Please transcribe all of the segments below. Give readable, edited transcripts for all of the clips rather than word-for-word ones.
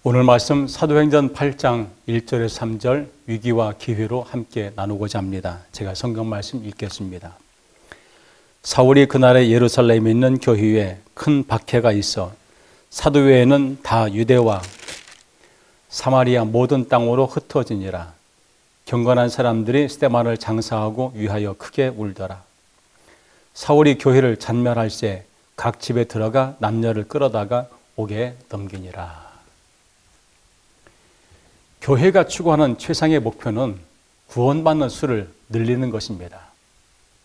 오늘 말씀 사도행전 8장 1절에서 3절 위기와 기회로 함께 나누고자 합니다. 제가 성경 말씀 읽겠습니다. 사울이 그날에 예루살렘에 있는 교회에 큰 박해가 있어 사도회에는 다 유대와 사마리아 모든 땅으로 흩어지니라. 경건한 사람들이 스데반을 장사하고 위하여 크게 울더라. 사울이 교회를 잔멸할 때 각 집에 들어가 남녀를 끌어다가 옥에 넘기니라. 교회가 추구하는 최상의 목표는 구원받는 수를 늘리는 것입니다.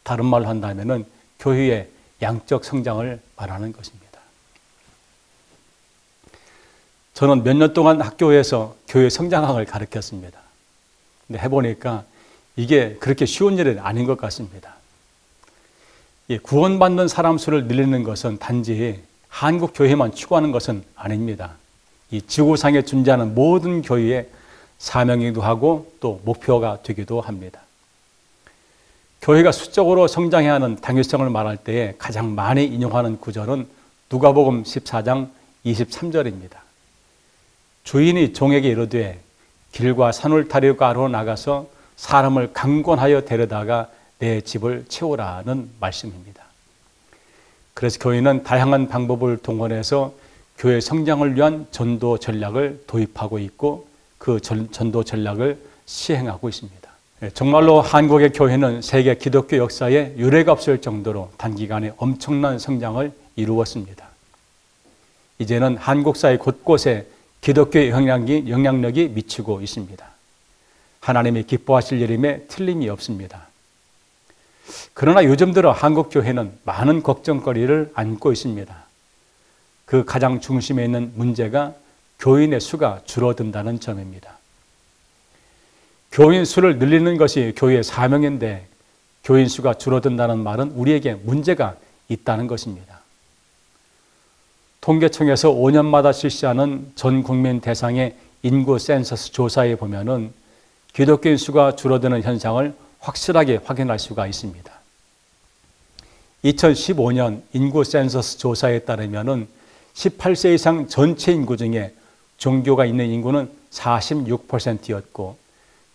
다른 말로 한다면 교회의 양적 성장을 말하는 것입니다. 저는 몇 년 동안 학교에서 교회 성장학을 가르쳤습니다. 근데 해보니까 이게 그렇게 쉬운 일은 아닌 것 같습니다. 구원받는 사람 수를 늘리는 것은 단지 한국 교회만 추구하는 것은 아닙니다. 이 지구상에 존재하는 모든 교회의 사명이기도 하고 또 목표가 되기도 합니다. 교회가 수적으로 성장해야 하는 당위성을 말할 때에 가장 많이 인용하는 구절은 누가복음 14장 23절입니다. 주인이 종에게 이르되 길과 산울타리가로 나가서 사람을 강권하여 데려다가 내 집을 채우라는 말씀입니다. 그래서 교회는 다양한 방법을 동원해서 교회 성장을 위한 전도 전략을 도입하고 있고 그 전도 전략을 시행하고 있습니다. 정말로 한국의 교회는 세계 기독교 역사에 유례가 없을 정도로 단기간에 엄청난 성장을 이루었습니다. 이제는 한국 사회 곳곳에 기독교의 영향력이 미치고 있습니다. 하나님이 기뻐하실 일임에 틀림이 없습니다. 그러나 요즘 들어 한국 교회는 많은 걱정거리를 안고 있습니다. 그 가장 중심에 있는 문제가 교인의 수가 줄어든다는 점입니다. 교인 수를 늘리는 것이 교회의 사명인데 교인 수가 줄어든다는 말은 우리에게 문제가 있다는 것입니다. 통계청에서 5년마다 실시하는 전 국민 대상의 인구 센서스 조사에 보면은 기독교인 수가 줄어드는 현상을 확실하게 확인할 수가 있습니다. 2015년 인구 센서스 조사에 따르면은 18세 이상 전체 인구 중에 종교가 있는 인구는 46%였고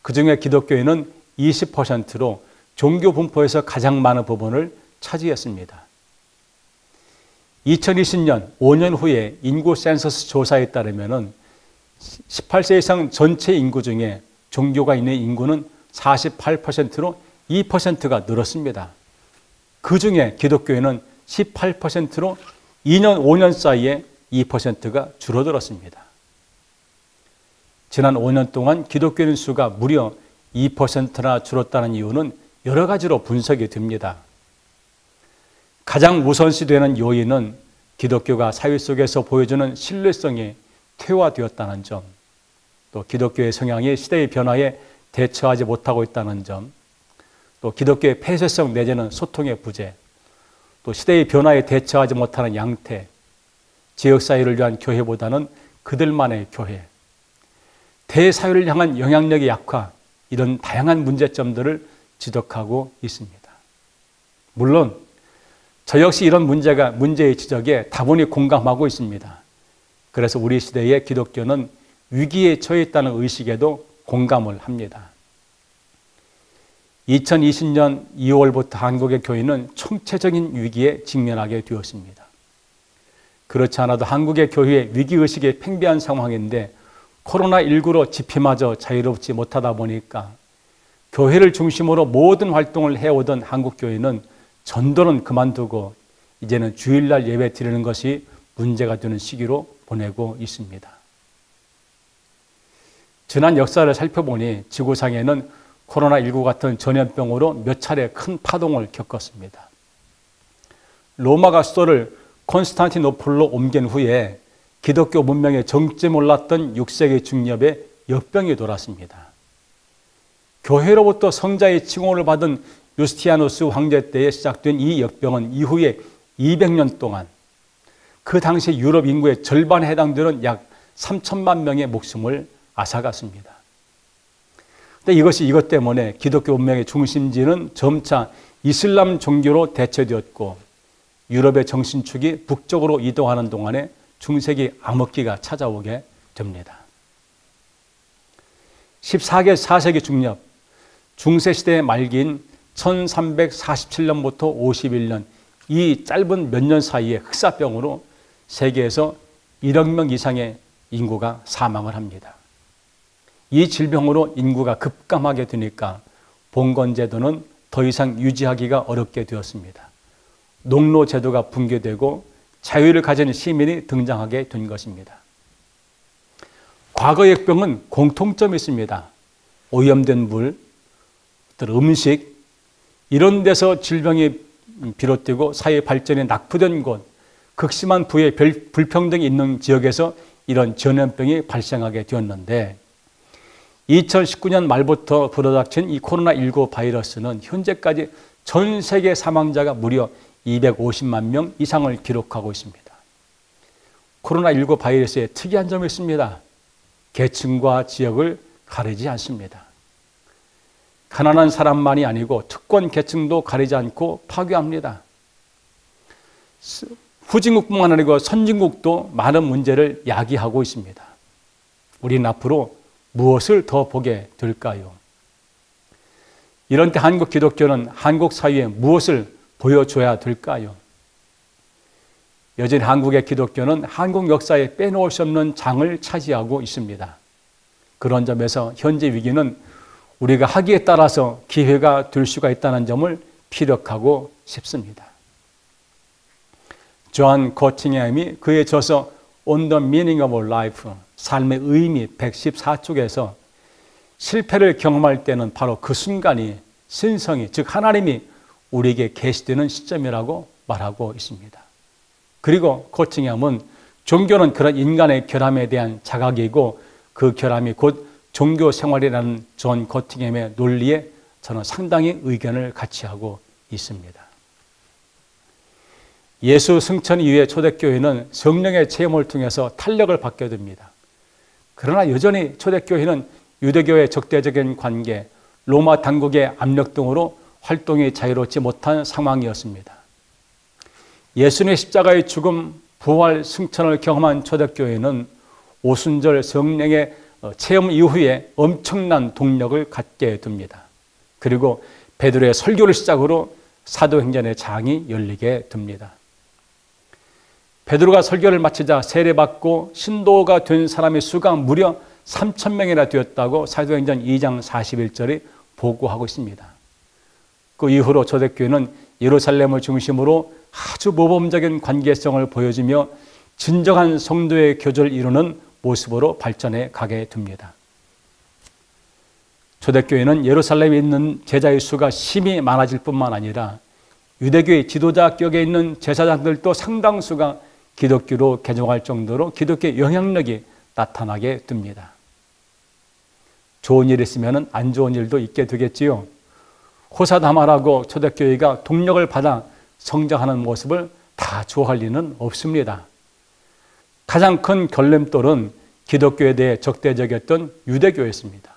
그중에 기독교인은 20%로 종교 분포에서 가장 많은 부분을 차지했습니다. 2020년 5년 후에 인구 센서스 조사에 따르면 18세 이상 전체 인구 중에 종교가 있는 인구는 48%로 2%가 늘었습니다. 그중에 기독교인은 18%로 2년, 5년 사이에 2%가 줄어들었습니다. 지난 5년 동안 기독교인 수가 무려 2%나 줄었다는 이유는 여러 가지로 분석이 됩니다. 가장 우선시되는 요인은 기독교가 사회 속에서 보여주는 신뢰성이 퇴화되었다는 점, 또 기독교의 성향이 시대의 변화에 대처하지 못하고 있다는 점, 또 기독교의 폐쇄성 내지는 소통의 부재, 또 시대의 변화에 대처하지 못하는 양태, 지역사회를 위한 교회보다는 그들만의 교회, 대사회를 향한 영향력의 약화, 이런 다양한 문제점들을 지적하고 있습니다. 물론 저 역시 이런 문제의 지적에 다분히 공감하고 있습니다. 그래서 우리 시대의 기독교는 위기에 처해 있다는 의식에도 공감을 합니다. 2020년 2월부터 한국의 교회는 총체적인 위기에 직면하게 되었습니다. 그렇지 않아도 한국의 교회의 위기의식이 팽배한 상황인데 코로나19로 집회마저 자유롭지 못하다 보니까 교회를 중심으로 모든 활동을 해오던 한국교회는 전도는 그만두고 이제는 주일날 예배 드리는 것이 문제가 되는 시기로 보내고 있습니다. 지난 역사를 살펴보니 지구상에는 코로나19 같은 전염병으로 몇 차례 큰 파동을 겪었습니다. 로마가 수도를 콘스탄티노플로 옮긴 후에 기독교 문명의 정점에 올랐던 6세기 중엽에 역병이 돌았습니다. 교회로부터 성자의 칭호를 받은 유스티아누스 황제 때에 시작된 이 역병은 이후에 200년 동안 그 당시 유럽 인구의 절반에 해당되는 약 3천만 명의 목숨을 앗아갔습니다. 근데 이것 때문에 기독교 문명의 중심지는 점차 이슬람 종교로 대체되었고 유럽의 정신축이 북쪽으로 이동하는 동안에 중세기 암흑기가 찾아오게 됩니다. 14세기 중엽, 중세시대의 말기인 1347년부터 51년, 이 짧은 몇 년 사이에 흑사병으로 세계에서 1억 명 이상의 인구가 사망을 합니다. 이 질병으로 인구가 급감하게 되니까 봉건제도는 더 이상 유지하기가 어렵게 되었습니다. 농노제도가 붕괴되고 자유를 가진 시민이 등장하게 된 것입니다. 과거 역병은 공통점이 있습니다. 오염된 물, 음식, 이런 데서 질병이 비롯되고 사회 발전이 낙후된 곳, 극심한 부의 불평등이 있는 지역에서 이런 전염병이 발생하게 되었는데 2019년 말부터 불어닥친 이 코로나19 바이러스는 현재까지 전 세계 사망자가 무려 250만 명 이상을 기록하고 있습니다. 코로나19 바이러스의 특이한 점이 있습니다. 계층과 지역을 가리지 않습니다. 가난한 사람만이 아니고 특권 계층도 가리지 않고 파괴합니다. 후진국뿐만 아니고 선진국도 많은 문제를 야기하고 있습니다. 우리는 앞으로 무엇을 더 보게 될까요? 이런 때 한국 기독교는 한국 사회에 무엇을 보여줘야 될까요? 여전히 한국의 기독교는 한국 역사에 빼놓을 수 없는 장을 차지하고 있습니다. 그런 점에서 현재 위기는 우리가 하기에 따라서 기회가 될 수가 있다는 점을 피력하고 싶습니다. 존 코팅햄이 그의 저서 On the Meaning of Life, 삶의 의미 114쪽에서 실패를 경험할 때는 바로 그 순간이 신성이, 즉 하나님이 우리에게 계시되는 시점이라고 말하고 있습니다. 그리고 코팅햄은 종교는 그런 인간의 결함에 대한 자각이고 그 결함이 곧 종교 생활이라는 존 코팅햄의 논리에 저는 상당히 의견을 같이 하고 있습니다. 예수 승천 이후에 초대교회는 성령의 체험을 통해서 탄력을 받게 됩니다. 그러나 여전히 초대교회는 유대교의 적대적인 관계, 로마 당국의 압력 등으로 활동이 자유롭지 못한 상황이었습니다. 예수님의 십자가의 죽음, 부활, 승천을 경험한 초대교회는 오순절 성령의 체험 이후에 엄청난 동력을 갖게 됩니다. 그리고 베드로의 설교를 시작으로 사도행전의 장이 열리게 됩니다. 베드로가 설교를 마치자 세례받고 신도가 된 사람의 수가 무려 3,000명이나 되었다고 사도행전 2장 41절에 보고하고 있습니다. 그 이후로 초대교회는 예루살렘을 중심으로 아주 모범적인 관계성을 보여주며 진정한 성도의 교제를 이루는 모습으로 발전해 가게 됩니다. 초대교회는 예루살렘에 있는 제자의 수가 심히 많아질 뿐만 아니라 유대교의 지도자 격에 있는 제사장들도 상당수가 기독교로 개종할 정도로 기독교의 영향력이 나타나게 됩니다. 좋은 일이 있으면 안 좋은 일도 있게 되겠지요. 호사다마라고 초대교회가 동력을 받아 성장하는 모습을 다 좋아할 리는 없습니다. 가장 큰 결렘돌은 기독교에 대해 적대적이었던 유대교였습니다.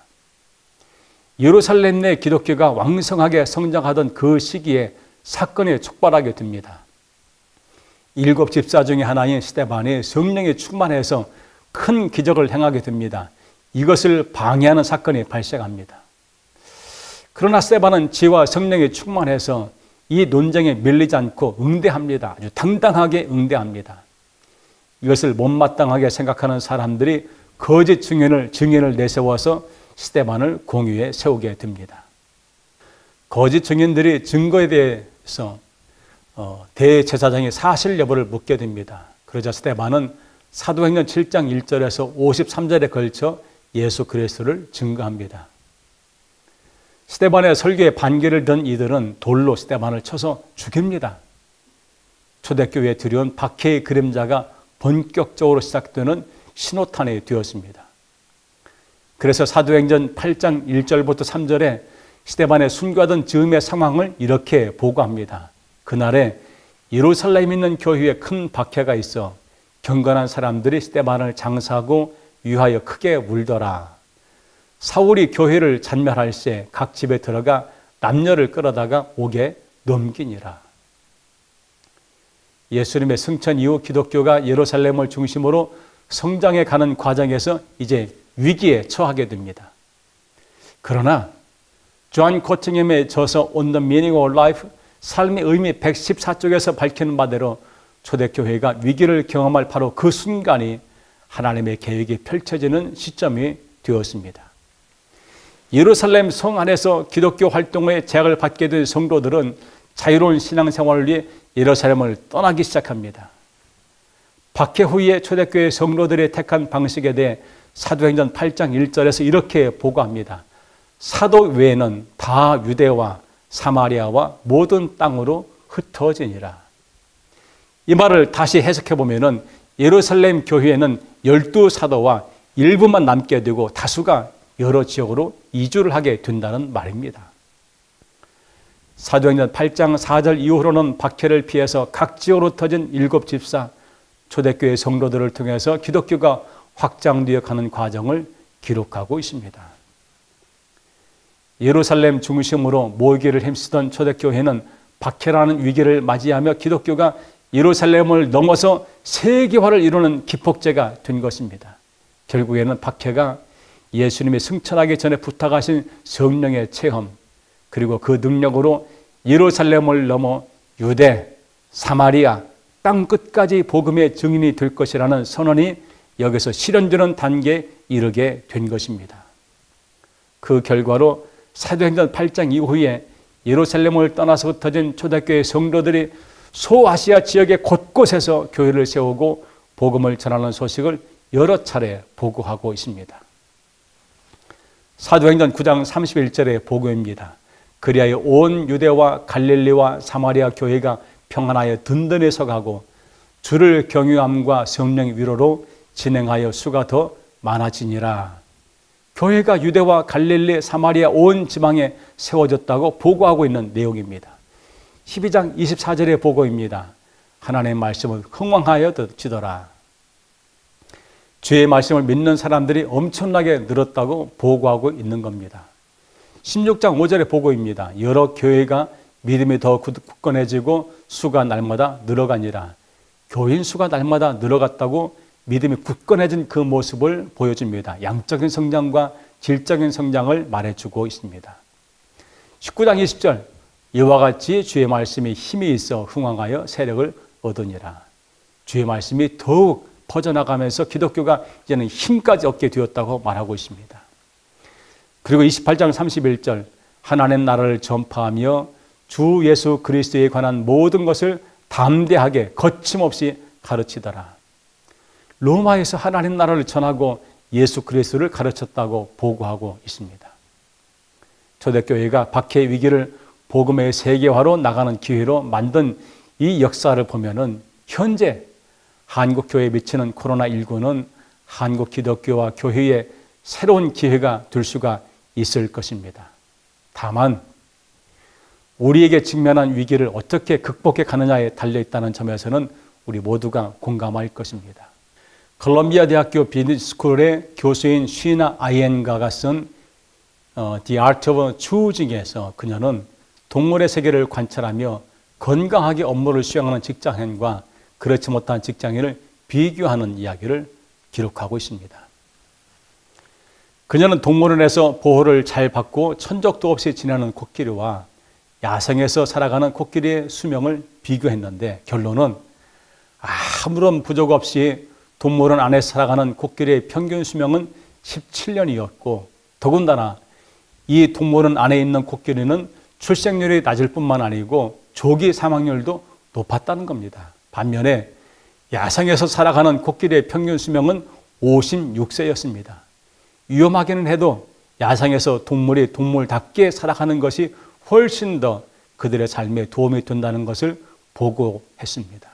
예루살렘 내 기독교가 왕성하게 성장하던 그 시기에 사건이 촉발하게 됩니다. 7 집사 중에 하나인 스데반이 성령에 충만해서 큰 기적을 행하게 됩니다. 이것을 방해하는 사건이 발생합니다. 그러나 스데반은 지와 성령에 충만해서 이 논쟁에 밀리지 않고 응대합니다. 아주 당당하게 응대합니다. 이것을 못마땅하게 생각하는 사람들이 거짓 증인을 내세워서 스데반을 공유에 세우게 됩니다. 거짓 증인들이 증거에 대해서 대제사장이 사실 여부를 묻게 됩니다. 그러자 스데반은 사도행전 7장 1절에서 53절에 걸쳐 예수 그리스도를 증거합니다. 스데반의 설교에 반기를 든 이들은 돌로 스데반을 쳐서 죽입니다. 초대교회에 들여온 박해의 그림자가 본격적으로 시작되는 신호탄이 되었습니다. 그래서 사도행전 8장 1절부터 3절에 스데반의 순교하던 즈음의 상황을 이렇게 보고합니다. 그날에 예루살렘에 있는 교회에 큰 박해가 있어 경건한 사람들이 스데반을 장사하고 위하여 크게 울더라. 사울이 교회를 잔멸할 새 각 집에 들어가 남녀를 끌어다가 옥에 넘기니라. 예수님의 승천 이후 기독교가 예루살렘을 중심으로 성장해 가는 과정에서 이제 위기에 처하게 됩니다. 그러나 존 코팅햄의 저서 On the Meaning of Life, 삶의 의미 114쪽에서 밝히는 바대로 초대교회가 위기를 경험할 바로 그 순간이 하나님의 계획이 펼쳐지는 시점이 되었습니다. 예루살렘 성 안에서 기독교 활동에 제약을 받게 된 성도들은 자유로운 신앙생활을 위해 예루살렘을 떠나기 시작합니다. 박해 후에 초대교회 성도들이 택한 방식에 대해 사도행전 8장 1절에서 이렇게 보고합니다. 사도 외에는 다 유대와 사마리아와 모든 땅으로 흩어지니라. 이 말을 다시 해석해 보면은 예루살렘 교회에는 12사도와 일부만 남게 되고 다수가 여러 지역으로 이주를 하게 된다는 말입니다. 사도행전 8장 4절 이후로는 박해를 피해서 각 지역으로 터진 7집사, 초대교회 성도들을 통해서 기독교가 확장되어 가는 과정을 기록하고 있습니다. 예루살렘 중심으로 모이기를 힘쓰던 초대교회는 박해라는 위기를 맞이하며 기독교가 예루살렘을 넘어서 세계화를 이루는 기폭제가 된 것입니다. 결국에는 박해가 예수님이 승천하기 전에 부탁하신 성령의 체험, 그리고 그 능력으로 예루살렘을 넘어 유대, 사마리아, 땅 끝까지 복음의 증인이 될 것이라는 선언이 여기서 실현되는 단계에 이르게 된 것입니다. 그 결과로 사도행전 8장 이후에 예루살렘을 떠나서 흩어진 초대교회 성도들이 소아시아 지역의 곳곳에서 교회를 세우고 복음을 전하는 소식을 여러 차례 보고하고 있습니다. 사도행전 9장 31절의 보고입니다. 그리하여 온 유대와 갈릴리와 사마리아 교회가 평안하여 든든히 서가고 주를 경유함과 성령의 위로로 진행하여 수가 더 많아지니라. 교회가 유대와 갈릴리, 사마리아 온 지방에 세워졌다고 보고하고 있는 내용입니다. 12장 24절의 보고입니다. 하나님의 말씀은 흥왕하여지더라. 주의 말씀을 믿는 사람들이 엄청나게 늘었다고 보고하고 있는 겁니다. 16장 5절의 보고입니다. 여러 교회가 믿음이 더 굳건해지고 수가 날마다 늘어가니라. 교인 수가 날마다 늘어갔다고 믿음이 굳건해진 그 모습을 보여줍니다. 양적인 성장과 질적인 성장을 말해주고 있습니다. 19장 20절 이와 같이 주의 말씀이 힘이 있어 흥왕하여 세력을 얻으니라. 주의 말씀이 더욱 퍼져나가면서 기독교가 이제는 힘까지 얻게 되었다고 말하고 있습니다. 그리고 28장 31절 하나님 나라를 전파하며 주 예수 그리스도에 관한 모든 것을 담대하게 거침없이 가르치더라. 로마에서 하나님 나라를 전하고 예수 그리스도를 가르쳤다고 보고하고 있습니다. 초대교회가 박해 위기를 복음의 세계화로 나가는 기회로 만든 이 역사를 보면은 현재 한국교회에 미치는 코로나19는 한국 기독교와 교회의 새로운 기회가 될 수가 있을 것입니다. 다만 우리에게 직면한 위기를 어떻게 극복해 가느냐에 달려있다는 점에서는 우리 모두가 공감할 것입니다. 콜롬비아 대학교 비즈니스스쿨의 교수인 쉬나 아이엔가가 쓴 The Art of Choosing에서 그녀는 동물의 세계를 관찰하며 건강하게 업무를 수행하는 직장인과 그렇지 못한 직장인을 비교하는 이야기를 기록하고 있습니다. 그녀는 동물원에서 보호를 잘 받고 천적도 없이 지내는 코끼리와 야생에서 살아가는 코끼리의 수명을 비교했는데 결론은 아무런 부족 없이 동물원 안에 살아가는 코끼리의 평균 수명은 17년이었고 더군다나 이 동물원 안에 있는 코끼리는 출생률이 낮을 뿐만 아니고 조기 사망률도 높았다는 겁니다. 반면에 야생에서 살아가는 코끼리의 평균 수명은 56세였습니다. 위험하기는 해도 야생에서 동물이 동물답게 살아가는 것이 훨씬 더 그들의 삶에 도움이 된다는 것을 보고했습니다.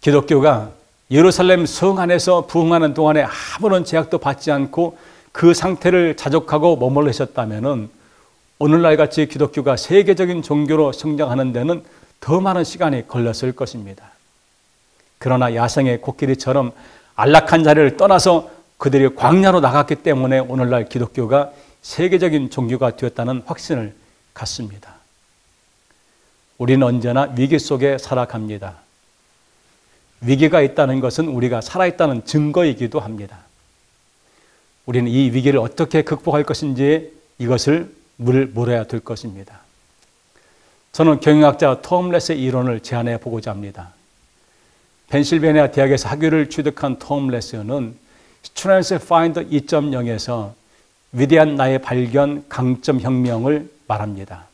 기독교가 예루살렘 성 안에서 부흥하는 동안에 아무런 제약도 받지 않고 그 상태를 자족하고 머물러 있었다면 오늘날 같이 기독교가 세계적인 종교로 성장하는 데는 더 많은 시간이 걸렸을 것입니다. 그러나 야생의 코끼리처럼 안락한 자리를 떠나서 그들이 광야로 나갔기 때문에 오늘날 기독교가 세계적인 종교가 되었다는 확신을 갖습니다. 우리는 언제나 위기 속에 살아갑니다. 위기가 있다는 것은 우리가 살아있다는 증거이기도 합니다. 우리는 이 위기를 어떻게 극복할 것인지 이것을 물어야 될 것입니다. 저는 경영학자 톰 레스의 이론을 제안해 보고자 합니다. 펜실베니아 대학에서 학위를 취득한 톰 레스는 Strengths Find 2.0에서 위대한 나의 발견 강점 혁명을 말합니다.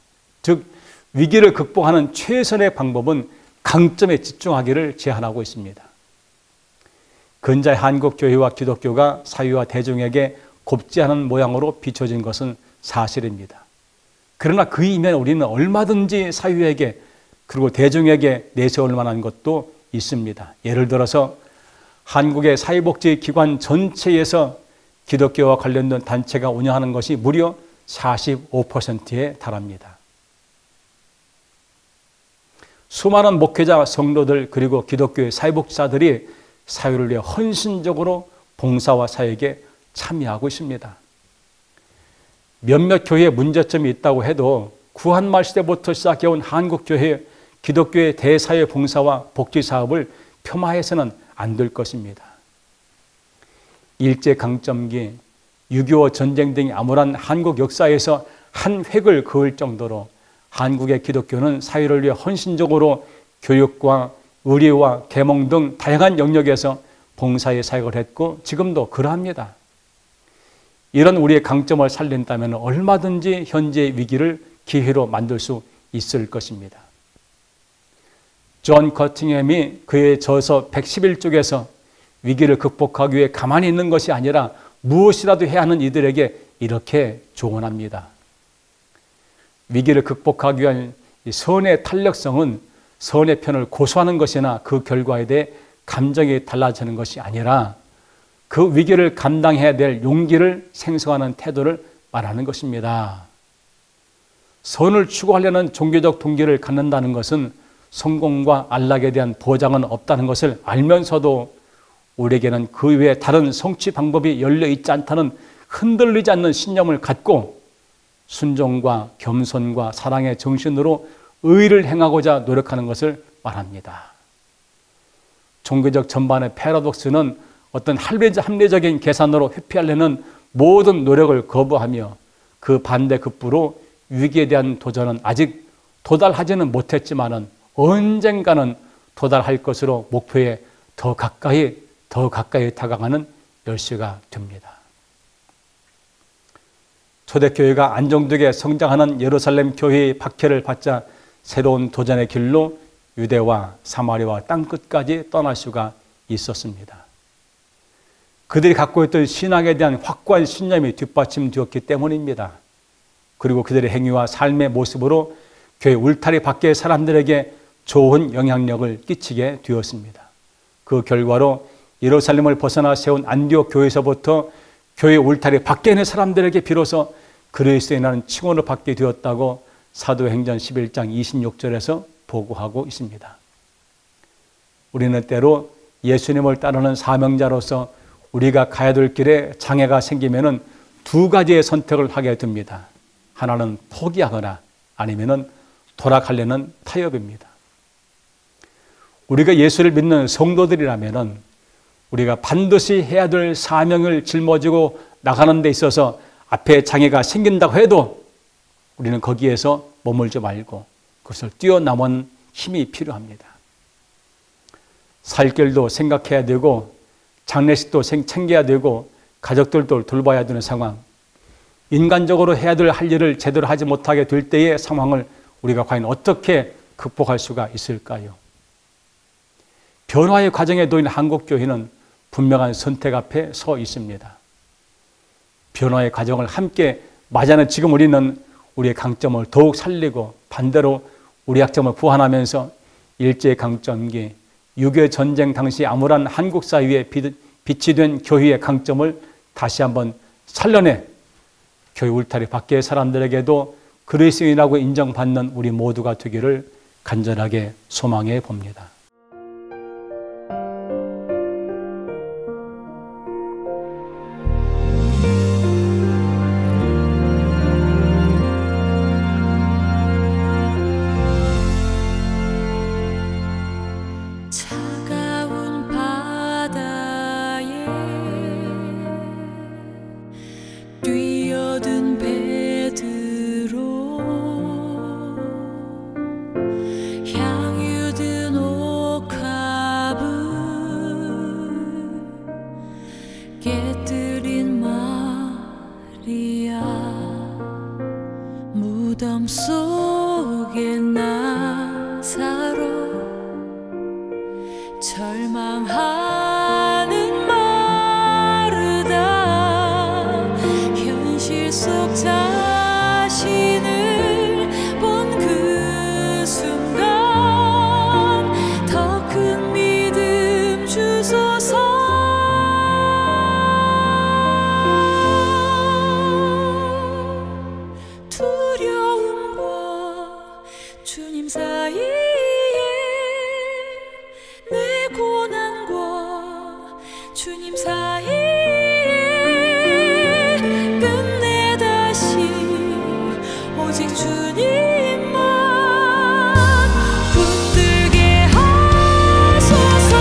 즉 위기를 극복하는 최선의 방법은 강점에 집중하기를 제안하고 있습니다. 근자의 한국 교회와 기독교가 사회와 대중에게 곱지 않은 모양으로 비춰진 것은 사실입니다. 그러나 그 이면 우리는 얼마든지 사회에게 그리고 대중에게 내세울 만한 것도 있습니다. 예를 들어서 한국의 사회복지기관 전체에서 기독교와 관련된 단체가 운영하는 것이 무려 45%에 달합니다. 수많은 목회자, 성도들 그리고 기독교의 사회복지사들이 사회를 위해 헌신적으로 봉사와 사역에 참여하고 있습니다. 몇몇 교회에 문제점이 있다고 해도 구한말 시대부터 시작해온 한국교회 기독교의 대사회 봉사와 복지사업을 폄하해서는 안 될 것입니다. 일제강점기, 6.25 전쟁 등이 암울한 한국 역사에서 한 획을 그을 정도로 한국의 기독교는 사회를 위해 헌신적으로 교육과 의료와 계몽 등 다양한 영역에서 봉사의 사역을 했고 지금도 그러합니다. 이런 우리의 강점을 살린다면 얼마든지 현재의 위기를 기회로 만들 수 있을 것입니다. 존 커팅햄이 그의 저서 111쪽에서 위기를 극복하기 위해 가만히 있는 것이 아니라 무엇이라도 해야 하는 이들에게 이렇게 조언합니다. 위기를 극복하기 위한 선의 탄력성은 선의 편을 고수하는 것이나 그 결과에 대해 감정이 달라지는 것이 아니라 그 위기를 감당해야 될 용기를 생성하는 태도를 말하는 것입니다. 선을 추구하려는 종교적 동기를 갖는다는 것은 성공과 안락에 대한 보장은 없다는 것을 알면서도 우리에게는 그 외에 다른 성취 방법이 열려 있지 않다는 흔들리지 않는 신념을 갖고 순종과 겸손과 사랑의 정신으로 의를 행하고자 노력하는 것을 말합니다. 종교적 전반의 패러독스는 어떤 합리적인 계산으로 회피하려는 모든 노력을 거부하며 그 반대급부로 위기에 대한 도전은 아직 도달하지는 못했지만은 언젠가는 도달할 것으로 목표에 더 가까이 다가가는 열쇠가 됩니다. 초대교회가 안정되게 성장하는 예루살렘 교회의 박해를 받자 새로운 도전의 길로 유대와 사마리아와 땅끝까지 떠날 수가 있었습니다. 그들이 갖고 있던 신앙에 대한 확고한 신념이 뒷받침되었기 때문입니다. 그리고 그들의 행위와 삶의 모습으로 교회 울타리 밖의 사람들에게 좋은 영향력을 끼치게 되었습니다. 그 결과로 예루살렘을 벗어나 세운 안디옥 교회에서부터 교회 울타리 밖에 있는 사람들에게 비로소 그리스도인이라는 칭호를 받게 되었다고 사도행전 11장 26절에서 보고하고 있습니다. 우리는 때로 예수님을 따르는 사명자로서 우리가 가야 될 길에 장애가 생기면은 두 가지의 선택을 하게 됩니다. 하나는 포기하거나 아니면은 돌아가려는 타협입니다. 우리가 예수를 믿는 성도들이라면은 우리가 반드시 해야 될 사명을 짊어지고 나가는 데 있어서 앞에 장애가 생긴다고 해도 우리는 거기에서 머물지 말고 그것을 뛰어넘은 힘이 필요합니다. 살 길도 생각해야 되고 장례식도 챙겨야 되고 가족들도 돌봐야 되는 상황, 인간적으로 해야 될 할 일을 제대로 하지 못하게 될 때의 상황을 우리가 과연 어떻게 극복할 수가 있을까요? 변화의 과정에 놓인 한국교회는 분명한 선택 앞에 서 있습니다. 변화의 과정을 함께 맞이하는 지금 우리는 우리의 강점을 더욱 살리고 반대로 우리 약점을 보완하면서 일제강점기, 6.25 전쟁 당시 암울한 한국 사회에 빛이 된 교회의 강점을 다시 한번 살려내 교회 울타리 밖의 사람들에게도 그리스도인이라고 인정받는 우리 모두가 되기를 간절하게 소망해 봅니다. 차가운 속에 나사로 절망하는 마르다 현실 속 자신을 본 그 순간 더 큰 믿음 주소서. 주님 사이에 내 고난과 주님 사이에 끝내 다시 오직 주님만 붙들게 하소서.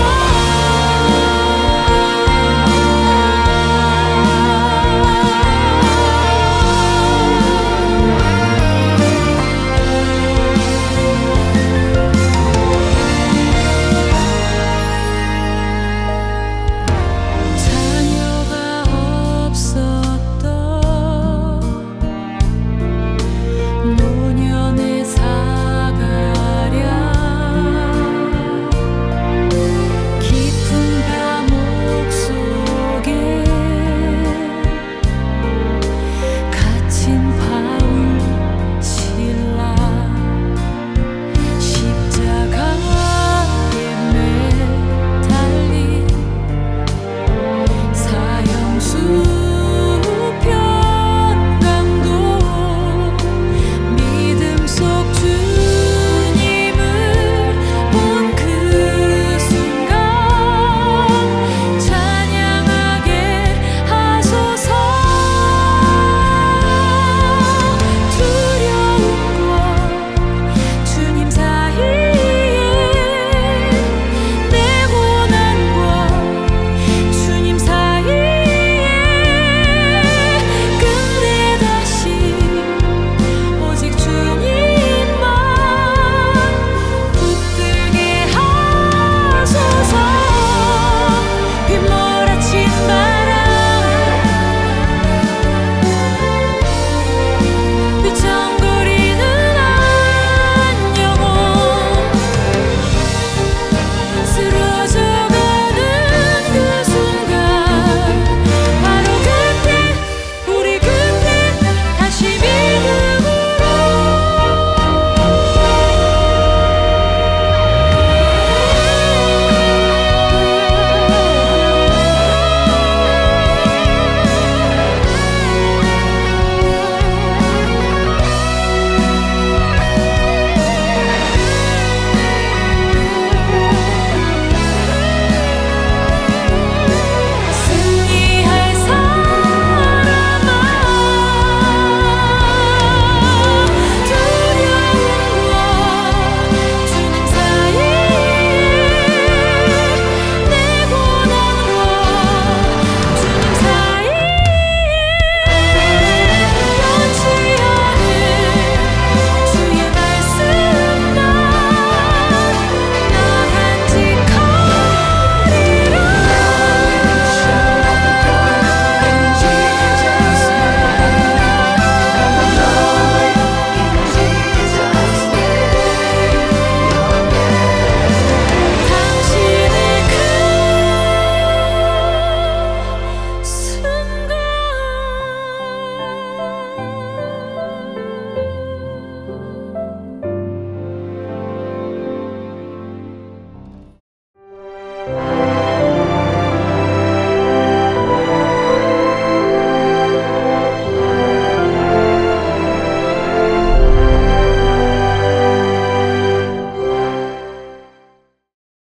노년의 사가랴 깊은 감옥 속에 갇힌 바울 신라 십자가에 매달린 사형수